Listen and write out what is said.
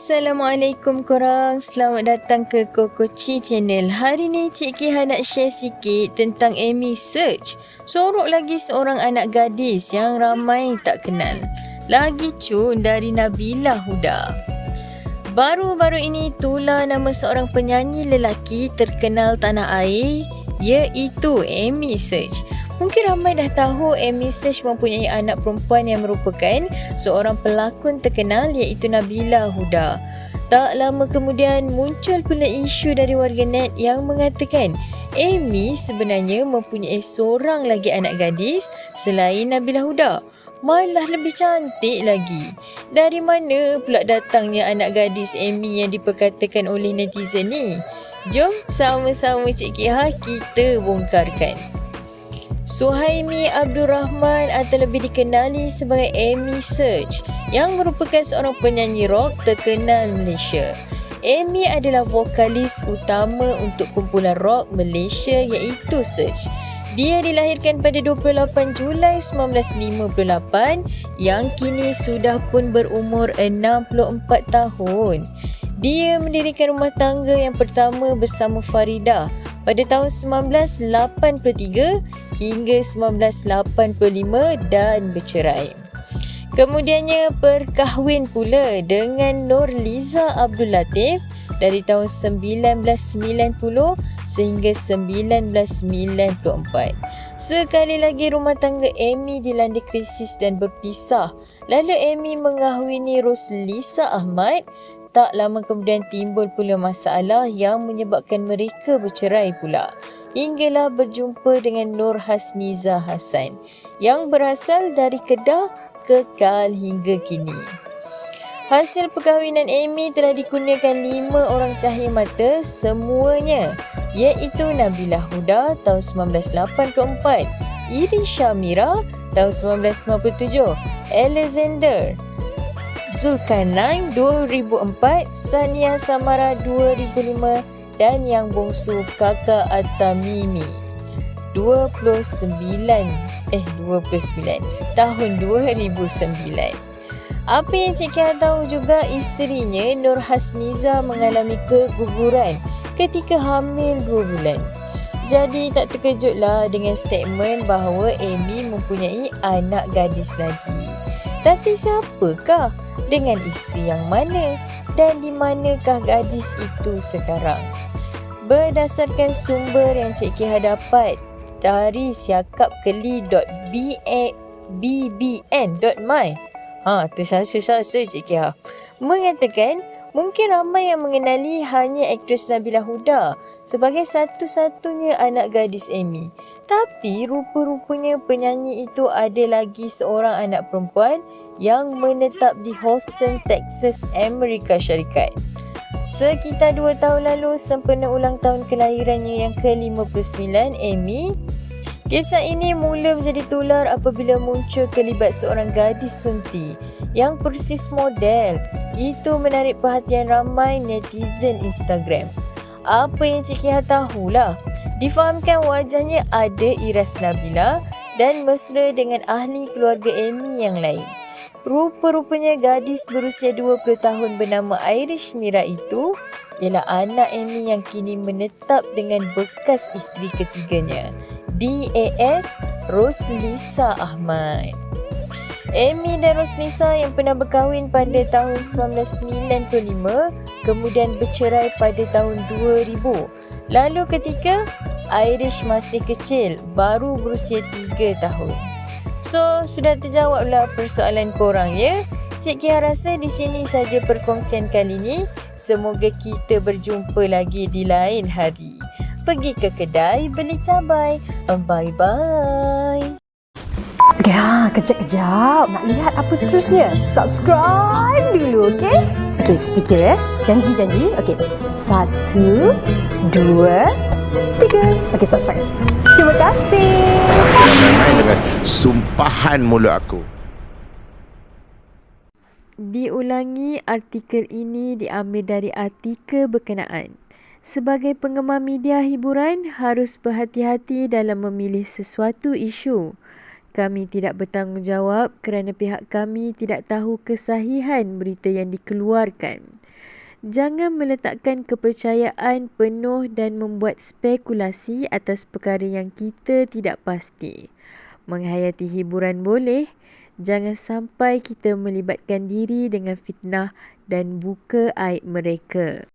Assalamualaikum korang, selamat datang ke Kokoci Channel. Hari ni Cik Kiha nak share sikit tentang Amy Search. Sorok lagi seorang anak gadis yang ramai tak kenal. Lagi cun dari Nabila Huda. Baru-baru ini tular nama seorang penyanyi lelaki terkenal tanah air, iaitu Amy Search. Mungkin ramai dah tahu Amy Search mempunyai anak perempuan yang merupakan seorang pelakon terkenal, iaitu Nabila Huda. Tak lama kemudian muncul pula isu dari warganet yang mengatakan Amy sebenarnya mempunyai seorang lagi anak gadis selain Nabila Huda. Malah lebih cantik lagi. Dari mana pula datangnya anak gadis Amy yang diperkatakan oleh netizen ni? Jom sama-sama Cik Kiha kita bongkarkan. Suhaimi Abdul Rahman atau lebih dikenali sebagai Amy Search yang merupakan seorang penyanyi rock terkenal Malaysia. Amy adalah vokalis utama untuk kumpulan rock Malaysia iaitu Search. Dia dilahirkan pada 28 Julai 1958 yang kini sudah pun berumur 64 tahun. Dia mendirikan rumah tangga yang pertama bersama Faridah pada tahun 1983 hingga 1985 dan bercerai. Kemudiannya berkahwin pula dengan Nurliza Abdul Latif dari tahun 1990 sehingga 1994. Sekali lagi rumah tangga Amy dilanda krisis dan berpisah. Lalu Amy mengahwini Roslisa Ahmad. Tak lama kemudian timbul pula masalah yang menyebabkan mereka bercerai pula. Hinggalah berjumpa dengan Nur Hasniza Hassan yang berasal dari Kedah kekal hingga kini. Hasil perkahwinan Amy telah dikurniakan 5 orang cahaya mata semuanya, iaitu Nabila Huda tahun 1984, Irisha Mira tahun 1997, Alexander Zulkarnain 2004, Sania Samara 2005 dan yang bongsu Kakak At-Tamimi 29 tahun 2009. Apa yang Cik Kiha tahu juga, isterinya Nur Hasniza mengalami keguguran ketika hamil 2 bulan. Jadi tak terkejutlah dengan statement bahawa Amy mempunyai anak gadis lagi. Tapi siapakah, dengan isteri yang mana dan di manakah gadis itu sekarang? Berdasarkan sumber yang Cik Kiha dapat dari siakapkeli.bbn.my, tersasa Cik Kiha mengatakan mungkin ramai yang mengenali hanya aktris Nabila Huda sebagai satu-satunya anak gadis Amy. Tapi rupa-rupanya penyanyi itu ada lagi seorang anak perempuan yang menetap di Houston, Texas, Amerika Syarikat. Sekitar 2 tahun lalu sempena ulang tahun kelahirannya yang ke-59, Amy. Kisah ini mula menjadi tular apabila muncul kelibat seorang gadis sunti yang persis model. Itu menarik perhatian ramai netizen Instagram. Apa yang Cik Kiha tahulah, difahamkan wajahnya ada iras Nabila dan mesra dengan ahli keluarga Amy yang lain. Rupa-rupanya gadis berusia 20 tahun bernama Irish Mira itu ialah anak Amy yang kini menetap dengan bekas isteri ketiganya, DAS Roslisa Ahmad. Amy dan Roslisa yang pernah berkahwin pada tahun 1995 kemudian bercerai pada tahun 2000. Lalu ketika Irish masih kecil, baru berusia 3 tahun. So, sudah terjawablah persoalan korang ya. Cik Kiha rasa di sini saja perkongsian kali ni. Semoga kita berjumpa lagi di lain hari. Pergi ke kedai beli cabai. Bye-bye. Kejap. Nak lihat apa seterusnya? Subscribe dulu, okey? Okey, sedikit ya. Janji. Okey. 1, 2, 3. Okey, subscribe. Terima kasih. Jangan main dengan sumpahan mulut aku. Diulangi, artikel ini diambil dari artikel berkenaan. Sebagai penggemar media hiburan, harus berhati-hati dalam memilih sesuatu isu. Kami tidak bertanggungjawab kerana pihak kami tidak tahu kesahihan berita yang dikeluarkan. Jangan meletakkan kepercayaan penuh dan membuat spekulasi atas perkara yang kita tidak pasti. Menghayati hiburan boleh, jangan sampai kita melibatkan diri dengan fitnah dan buka aib mereka.